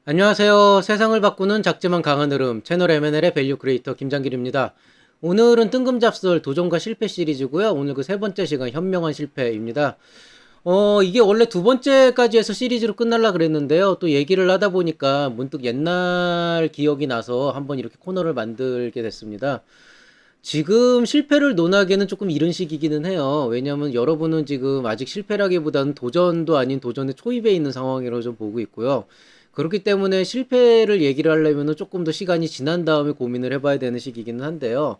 안녕하세요. 세상을 바꾸는 작지만 강한 흐름 채널 M&L의 밸류 크리에이터 김장길입니다. 오늘은 뜬금 잡설 도전과 실패 시리즈고요. 오늘 그 세 번째 시간 현명한 실패입니다. 이게 원래 두 번째까지 해서 시리즈로 끝날라 그랬는데요. 또 얘기를 하다 보니까 문득 옛날 기억이 나서 한번 이렇게 코너를 만들게 됐습니다. 지금 실패를 논하기에는 조금 이른 시기기는 해요. 왜냐하면 여러분은 지금 아직 실패라기보다는 도전도 아닌 도전의 초입에 있는 상황이라고 좀 보고 있고요. 그렇기 때문에 실패를 얘기를 하려면은 조금 더 시간이 지난 다음에 고민을 해봐야 되는 시기기는 한데요.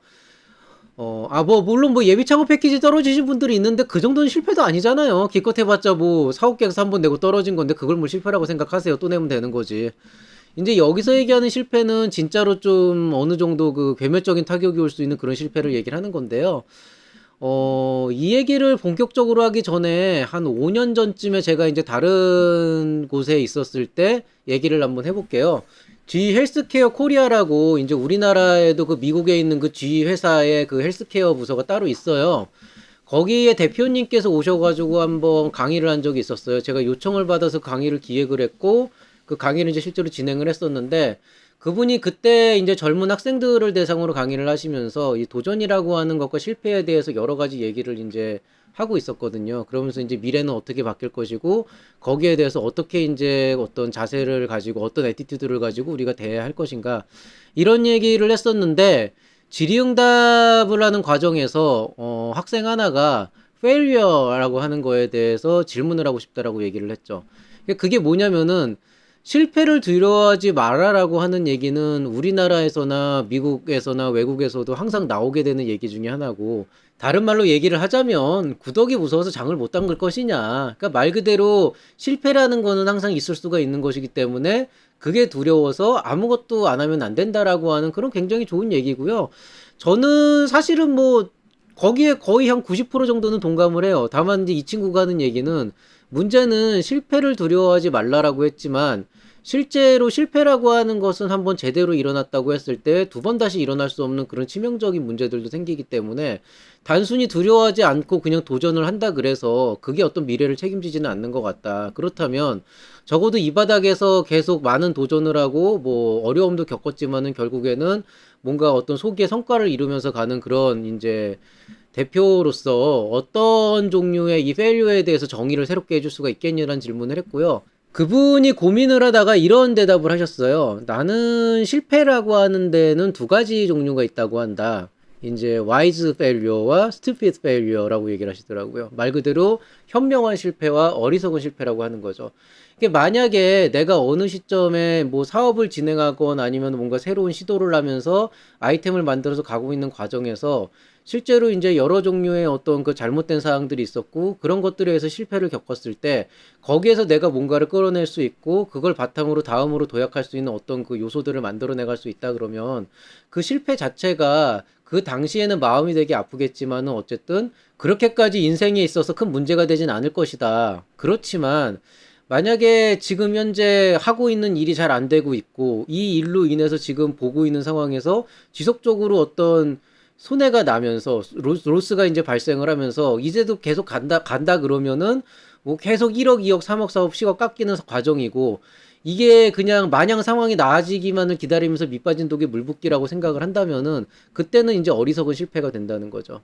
물론 뭐 예비 창업 패키지 떨어지신 분들이 있는데 그 정도는 실패도 아니잖아요. 기껏 해봤자 뭐 사업 계획서 한 번 내고 떨어진 건데 그걸 뭐 실패라고 생각하세요. 또 내면 되는 거지. 이제 여기서 얘기하는 실패는 진짜로 좀 어느 정도 그 괴멸적인 타격이 올 수 있는 그런 실패를 얘기를 하는 건데요. 이 얘기를 본격적으로 하기 전에 한 5년 전쯤에 제가 이제 다른 곳에 있었을 때 얘기를 한번 해볼게요. G 헬스케어 코리아라고 이제 우리나라에도 그 미국에 있는 그 G 회사의 그 헬스케어 부서가 따로 있어요. 거기에 대표님께서 오셔가지고 한번 강의를 한 적이 있었어요. 제가 요청을 받아서 강의를 기획을 했고, 그 강의를 이제 실제로 진행을 했었는데, 그분이 그때 이제 젊은 학생들을 대상으로 강의를 하시면서 이 도전이라고 하는 것과 실패에 대해서 여러 가지 얘기를 이제 하고 있었거든요. 그러면서 이제 미래는 어떻게 바뀔 것이고, 거기에 대해서 어떻게 이제 어떤 자세를 가지고 어떤 애티튜드를 가지고 우리가 대해야 할 것인가, 이런 얘기를 했었는데, 질의응답을 하는 과정에서 학생 하나가 failure라고 하는 거에 대해서 질문을 하고 싶다라고 얘기를 했죠. 그게 뭐냐면은 실패를 두려워하지 말아라고 하는 얘기는 우리나라에서나 미국에서나 외국에서도 항상 나오게 되는 얘기 중에 하나고, 다른 말로 얘기를 하자면 구더기 무서워서 장을 못 담글 것이냐. 그러니까 말 그대로 실패라는 거는 항상 있을 수가 있는 것이기 때문에 그게 두려워서 아무것도 안 하면 안 된다라고 하는 그런 굉장히 좋은 얘기고요. 저는 사실은 뭐 거기에 거의 한 90% 정도는 동감을 해요. 다만 이제 이 친구가 하는 얘기는, 문제는 실패를 두려워하지 말라라고 했지만 실제로 실패라고 하는 것은 한번 제대로 일어났다고 했을 때 두 번 다시 일어날 수 없는 그런 치명적인 문제들도 생기기 때문에 단순히 두려워하지 않고 그냥 도전을 한다 그래서 그게 어떤 미래를 책임지지는 않는 것 같다. 그렇다면 적어도 이 바닥에서 계속 많은 도전을 하고 뭐 어려움도 겪었지만은 결국에는 뭔가 어떤 소기의 성과를 이루면서 가는 그런 이제 대표로서 어떤 종류의 이 밸류에 대해서 정의를 새롭게 해줄 수가 있겠냐는 질문을 했고요. 그분이 고민을 하다가 이런 대답을 하셨어요. 나는 실패라고 하는 데는 두 가지 종류가 있다고 한다. 이제 wise failure와 stupid failure라고 얘기를 하시더라고요. 말 그대로 현명한 실패와 어리석은 실패라고 하는 거죠. 이게 만약에 내가 어느 시점에 뭐 사업을 진행하건 아니면 뭔가 새로운 시도를 하면서 아이템을 만들어서 가고 있는 과정에서 실제로 이제 여러 종류의 어떤 그 잘못된 사항들이 있었고 그런 것들에 의해서 실패를 겪었을 때 거기에서 내가 뭔가를 끌어낼 수 있고 그걸 바탕으로 다음으로 도약할 수 있는 어떤 그 요소들을 만들어 내갈 수 있다 그러면 그 실패 자체가 그 당시에는 마음이 되게 아프겠지만은 어쨌든 그렇게까지 인생에 있어서 큰 문제가 되진 않을 것이다. 그렇지만 만약에 지금 현재 하고 있는 일이 잘 안 되고 있고 이 일로 인해서 지금 보고 있는 상황에서 지속적으로 어떤 손해가 나면서 로스가 이제 발생을 하면서 이제도 계속 간다 그러면은 뭐 계속 1억, 2억, 3억, 4억, 10억 깎이는 과정이고, 이게 그냥 마냥 상황이 나아지기만을 기다리면서 밑빠진 독에 물 붓기라고 생각을 한다면은 그때는 이제 어리석은 실패가 된다는 거죠.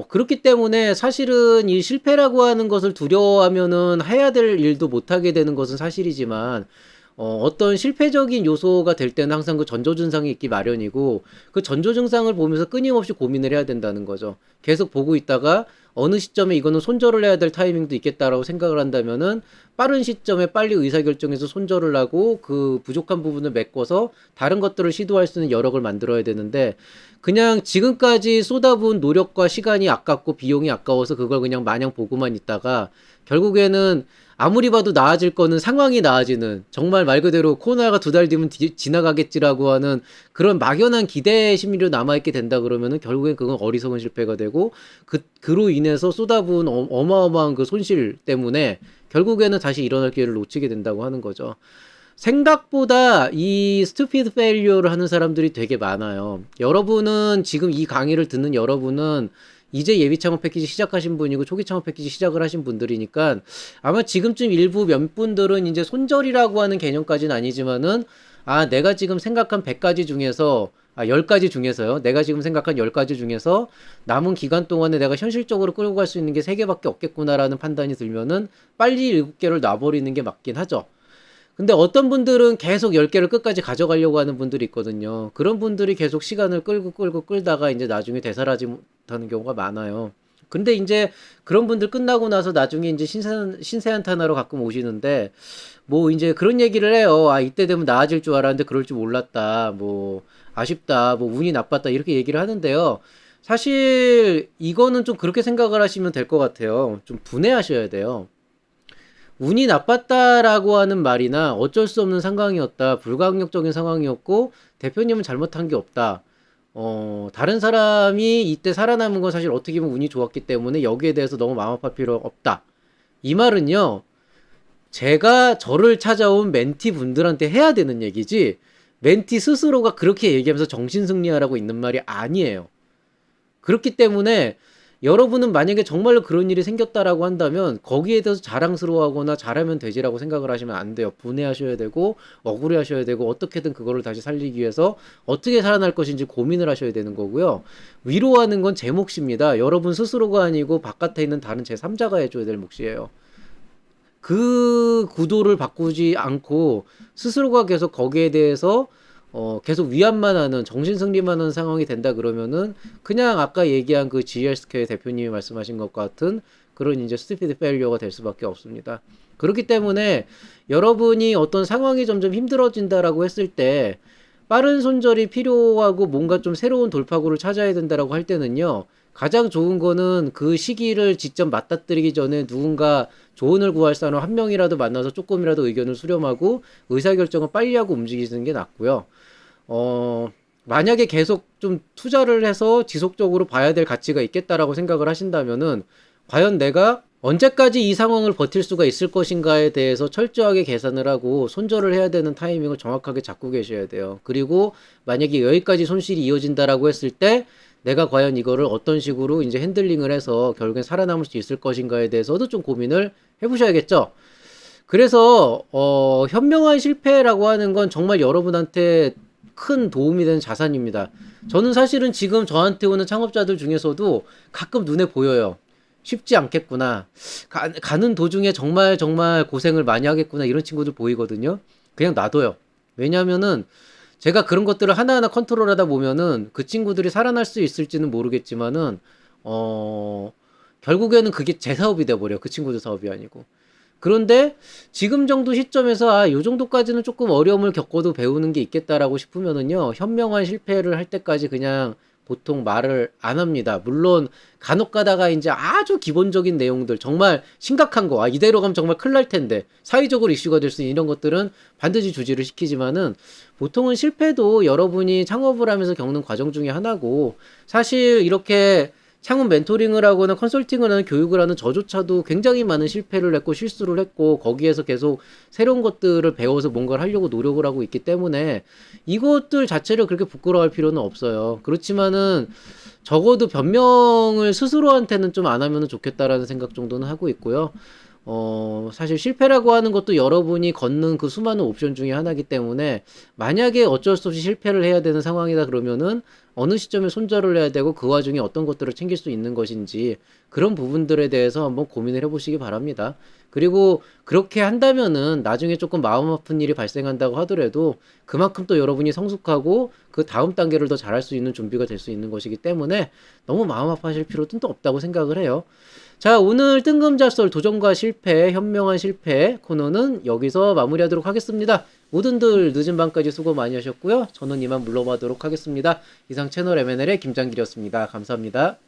그렇기 때문에 사실은 이 실패라고 하는 것을 두려워하면은 해야 될 일도 못하게 되는 것은 사실이지만, 어떤 실패적인 요소가 될 때는 항상 그 전조증상이 있기 마련이고, 그 전조증상을 보면서 끊임없이 고민을 해야 된다는 거죠. 계속 보고 있다가 어느 시점에 이거는 손절을 해야 될 타이밍도 있겠다라고 생각을 한다면은 빠른 시점에 빨리 의사결정해서 손절을 하고 그 부족한 부분을 메꿔서 다른 것들을 시도할 수 있는 여력을 만들어야 되는데, 그냥 지금까지 쏟아부은 노력과 시간이 아깝고 비용이 아까워서 그걸 그냥 마냥 보고만 있다가 결국에는 아무리 봐도 나아질 거는 상황이 나아지는, 정말 말 그대로 코로나가 두 달 뒤면 지나가겠지라고 하는 그런 막연한 기대 심리로 남아있게 된다 그러면은 결국엔 그건 어리석은 실패가 되고, 그로 인해서 쏟아부은 어마어마한 그 손실 때문에 결국에는 다시 일어날 기회를 놓치게 된다고 하는 거죠. 생각보다 이 스투피드 페일리어를 하는 사람들이 되게 많아요. 여러분은 지금 이 강의를 듣는 여러분은 이제 예비 창업 패키지 시작하신 분이고 초기 창업 패키지 시작을 하신 분들이니까 아마 지금쯤 일부 몇 분들은 이제 손절이라고 하는 개념까지는 아니지만은 아, 내가 지금 생각한 100가지 중에서 10가지 중에서요. 내가 지금 생각한 10가지 중에서 남은 기간 동안에 내가 현실적으로 끌고 갈 수 있는 게 3개밖에 없겠구나라는 판단이 들면은 빨리 7개를 놔버리는 게 맞긴 하죠. 근데 어떤 분들은 계속 10개를 끝까지 가져가려고 하는 분들이 있거든요. 그런 분들이 계속 시간을 끌다가 이제 나중에 되살아지 못하는 경우가 많아요. 근데 이제 그런 분들 끝나고 나서 나중에 이제 신세한탄하러 가끔 오시는데, 뭐 이제 그런 얘기를 해요. 아, 이때 되면 나아질 줄 알았는데 그럴 줄 몰랐다. 뭐, 아쉽다. 뭐, 운이 나빴다. 이렇게 얘기를 하는데요. 사실, 이거는 좀 그렇게 생각을 하시면 될 것 같아요. 좀 분해하셔야 돼요. 운이 나빴다라고 하는 말이나 어쩔 수 없는 상황이었다, 불가항력적인 상황이었고 대표님은 잘못한 게 없다. 다른 사람이 이때 살아남은 건 사실 어떻게 보면 운이 좋았기 때문에 여기에 대해서 너무 마음 아파할 필요 없다. 이 말은요, 제가 저를 찾아온 멘티 분들한테 해야 되는 얘기지, 멘티 스스로가 그렇게 얘기하면서 정신승리하라고 있는 말이 아니에요. 그렇기 때문에 여러분은 만약에 정말로 그런 일이 생겼다라고 한다면 거기에 대해서 자랑스러워하거나 잘하면 되지라고 생각을 하시면 안 돼요. 분해하셔야 되고 억울해하셔야 되고 어떻게든 그거를 다시 살리기 위해서 어떻게 살아날 것인지 고민을 하셔야 되는 거고요. 위로하는 건 제 몫입니다. 여러분 스스로가 아니고 바깥에 있는 다른 제3자가 해줘야 될 몫이에요. 그 구도를 바꾸지 않고 스스로가 계속 거기에 대해서 계속 위안만 하는, 정신승리만 하는 상황이 된다 그러면은 그냥 아까 얘기한 그 GL스퀘어 대표님이 말씀하신 것 같은 그런 이제 스티피드 페일리어가 될 수밖에 없습니다. 그렇기 때문에 여러분이 어떤 상황이 점점 힘들어진다라고 했을 때 빠른 손절이 필요하고 뭔가 좀 새로운 돌파구를 찾아야 된다라고 할 때는요, 가장 좋은 거는 그 시기를 직접 맞닥뜨리기 전에 누군가 조언을 구할 사람 한 명이라도 만나서 조금이라도 의견을 수렴하고 의사결정을 빨리 하고 움직이는 게 낫고요. 만약에 계속 좀 투자를 해서 지속적으로 봐야 될 가치가 있겠다라고 생각을 하신다면은 과연 내가 언제까지 이 상황을 버틸 수가 있을 것인가에 대해서 철저하게 계산을 하고 손절을 해야 되는 타이밍을 정확하게 잡고 계셔야 돼요. 그리고 만약에 여기까지 손실이 이어진다라고 했을 때 내가 과연 이거를 어떤 식으로 이제 핸들링을 해서 결국엔 살아남을 수 있을 것인가에 대해서도 좀 고민을 해보셔야겠죠. 그래서 현명한 실패라고 하는 건 정말 여러분한테 큰 도움이 되는 자산입니다. 저는 사실은 지금 저한테 오는 창업자들 중에서도 가끔 눈에 보여요. 쉽지 않겠구나. 가는 도중에 정말 고생을 많이 하겠구나. 이런 친구들 보이거든요. 그냥 놔둬요. 왜냐면은 제가 그런 것들을 하나하나 컨트롤하다 보면은 그 친구들이 살아날 수 있을지는 모르겠지만은 결국에는 그게 제 사업이 돼버려. 그 친구들 사업이 아니고. 그런데 지금 정도 시점에서 요 정도까지는 조금 어려움을 겪어도 배우는 게 있겠다라고 싶으면은요, 현명한 실패를 할 때까지 그냥 보통 말을 안 합니다. 물론 간혹 가다가 이제 아주 기본적인 내용들, 정말 심각한 거, 이대로 가면 정말 큰일 날 텐데 사회적으로 이슈가 될 수 있는 이런 것들은 반드시 주지를 시키지만은 보통은 실패도 여러분이 창업을 하면서 겪는 과정 중에 하나고, 사실 이렇게 창업 멘토링을 하거나 컨설팅을 하는, 교육을 하는 저조차도 굉장히 많은 실패를 했고 실수를 했고 거기에서 계속 새로운 것들을 배워서 뭔가를 하려고 노력을 하고 있기 때문에 이것들 자체를 그렇게 부끄러워할 필요는 없어요. 그렇지만은 적어도 변명을 스스로한테는 좀 안 하면 좋겠다라는 생각 정도는 하고 있고요. 사실 실패라고 하는 것도 여러분이 걷는 그 수많은 옵션 중에 하나이기 때문에 만약에 어쩔 수 없이 실패를 해야 되는 상황이다 그러면은 어느 시점에 손절을 해야 되고 그 와중에 어떤 것들을 챙길 수 있는 것인지 그런 부분들에 대해서 한번 고민을 해보시기 바랍니다. 그리고 그렇게 한다면은 나중에 조금 마음 아픈 일이 발생한다고 하더라도 그만큼 또 여러분이 성숙하고 그 다음 단계를 더 잘할 수 있는 준비가 될 수 있는 것이기 때문에 너무 마음 아파하실 필요는 또 없다고 생각을 해요. 자, 오늘 뜬금잡설 도전과 실패, 현명한 실패 코너는 여기서 마무리하도록 하겠습니다. 모든들 늦은 밤까지 수고 많이 하셨고요. 저는 이만 물러가도록 하겠습니다. 이상 채널 M&L의 김장길이었습니다. 감사합니다.